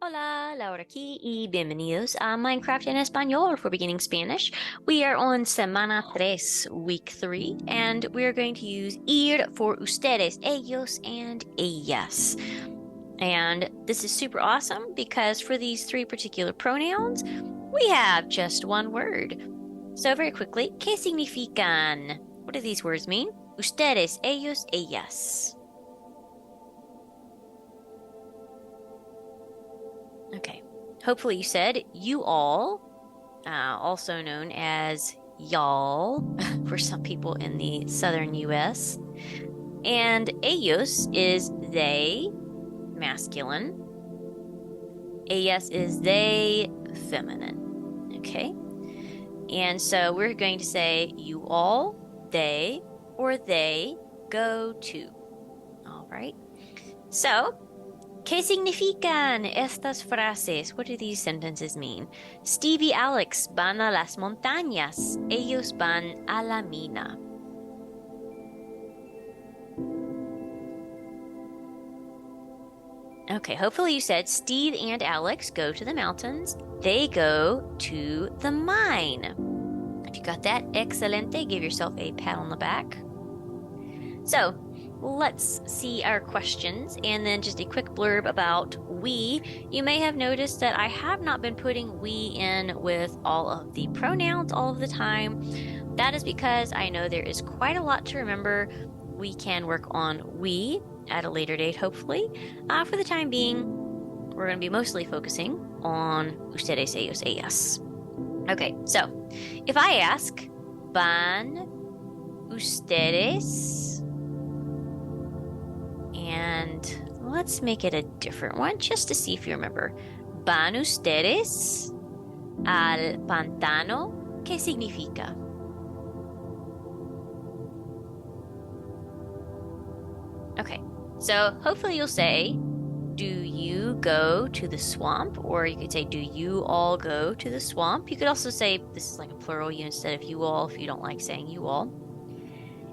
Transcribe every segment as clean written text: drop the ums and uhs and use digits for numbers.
Hola, Laura aquí y bienvenidos a Minecraft en Español for Beginning Spanish. We are on Semana 3, Week 3, and we are going to use ir for ustedes, ellos, and ellas. And this is super awesome because for these three particular pronouns, we have just one word. So very quickly, ¿qué significan? What do these words mean? Ustedes, ellos, ellas. Okay. Hopefully you said you all, also known as y'all for some people in the southern US. And ellos is they, masculine. Ellas is they, feminine. Okay. And so we're going to say you all, they, or they go to. All right. So, ¿qué significan estas frases? What do these sentences mean? Steve y Alex van a las montañas. Ellos van a la mina. Okay, hopefully you said Steve and Alex go to the mountains. They go to the mine. If you got that, excelente. Give yourself a pat on the back. So, let's see our questions and then just a quick blurb about we. You may have noticed that I have not been putting we in with all of the pronouns all of the time. That is because I know there is quite a lot to remember. We can work on we at a later date, hopefully. For the time being, we're going to be mostly focusing on ustedes, ellos, ellas. Okay, so if I ask, van ustedes? And let's make it a different one just to see if you remember. ¿Van ustedes al pantano? ¿Qué significa? Okay, so hopefully you'll say, do you go to the swamp? Or you could say, do you all go to the swamp? You could also say, this is like a plural instead of you all if you don't like saying you all.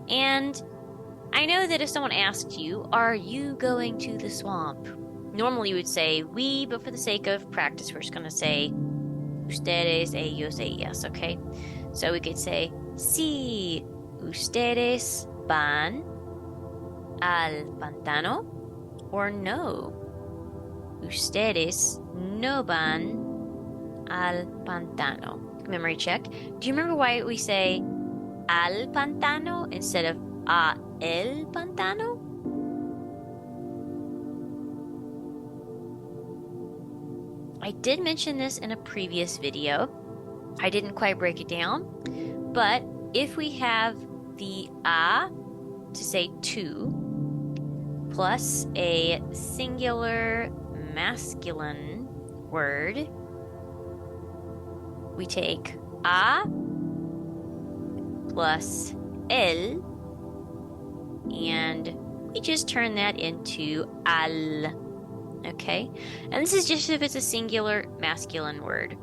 And I know that if someone asked you, are you going to the swamp? Normally you would say we, but for the sake of practice, we're just going to say ustedes, ellos, ellas, okay? So we could say, sí, ustedes van al pantano, or no, ustedes no van al pantano. Memory check. Do you remember why we say al pantano instead of a el pantano? I did mention this in a previous video. I didn't quite break it down, but if we have the a to say to plus a singular masculine word, we take a plus el and we just turn that into al. Okay? And this is just if it's a singular masculine word.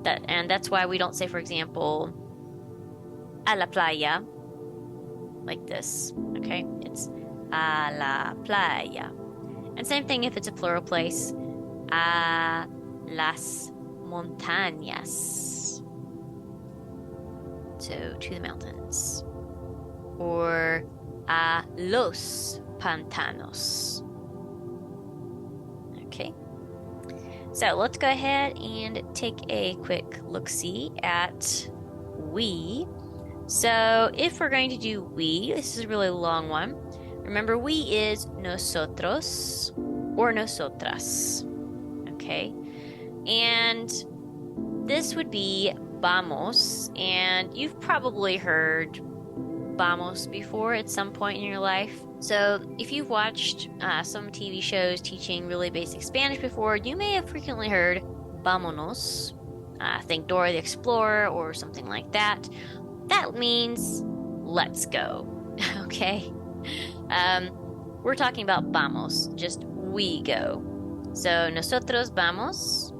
That's why we don't say, for example, a la playa, like this. Okay? It's a la playa. And same thing if it's a plural place, a las montañas. So, to the mountains. Or a los pantanos. Okay. So let's go ahead and take a quick look-see at we. So if we're going to do we, this is a really long one. Remember, we is nosotros or nosotras. Okay. And this would be vamos. And you've probably heard vamos before at some point in your life. So if you've watched some TV shows teaching really basic Spanish before, you may have frequently heard vámonos. Think Dora the Explorer or something like that. That means let's go. Okay? We're talking about vamos, just we go. So nosotros vamos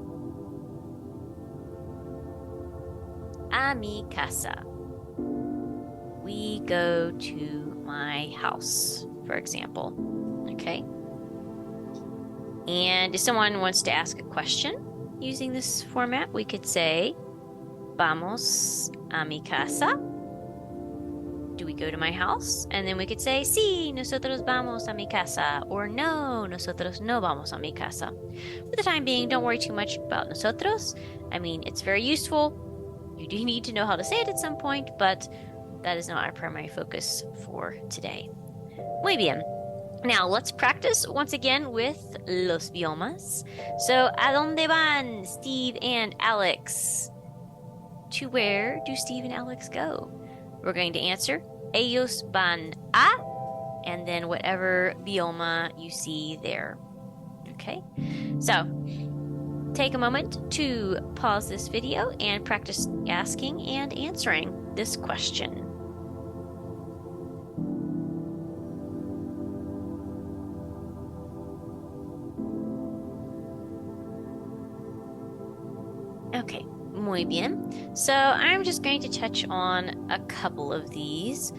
a mi casa. We go to my house, for example. Okay? And if someone wants to ask a question using this format, we could say, Vamos a mi casa. Do we go to my house? And then we could say, Sí, nosotros vamos a mi casa. Or no, nosotros no vamos a mi casa. For the time being, don't worry too much about nosotros. I mean, it's very useful. You do need to know how to say it at some point, but that is not our primary focus for today. Muy bien. Now, let's practice once again with los biomas. So, ¿a dónde van Steve and Alex? To where do Steve and Alex go? We're going to answer, ellos van a, and then whatever bioma you see there. Okay, so take a moment to pause this video and practice asking and answering this question. Okay, muy bien. So I'm just going to touch on a couple of these.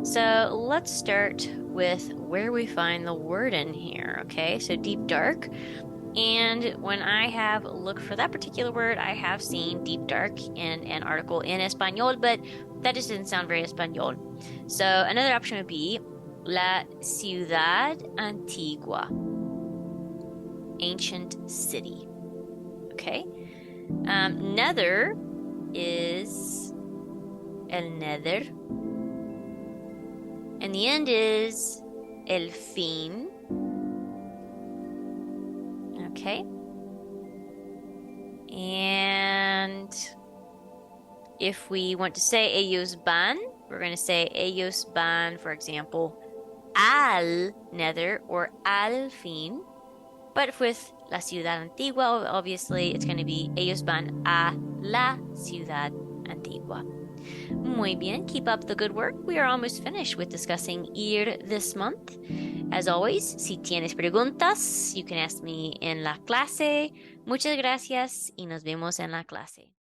So let's start with where we find the word in here. Okay, so deep dark. And when I have looked for that particular word, I have seen deep dark in an article in Espanol, but that just didn't sound very Espanol. So another option would be la ciudad antigua, ancient city. Okay. Nether is el nether. And the end is el fin. Okay. And if we want to say ellos van, we're going to say ellos van, for example, al nether or al fin. But with la ciudad antigua, obviously, it's going to be ellos van a la ciudad antigua. Muy bien, keep up the good work. We are almost finished with discussing ir this month. As always, si tienes preguntas, you can ask me en la clase. Muchas gracias y nos vemos en la clase.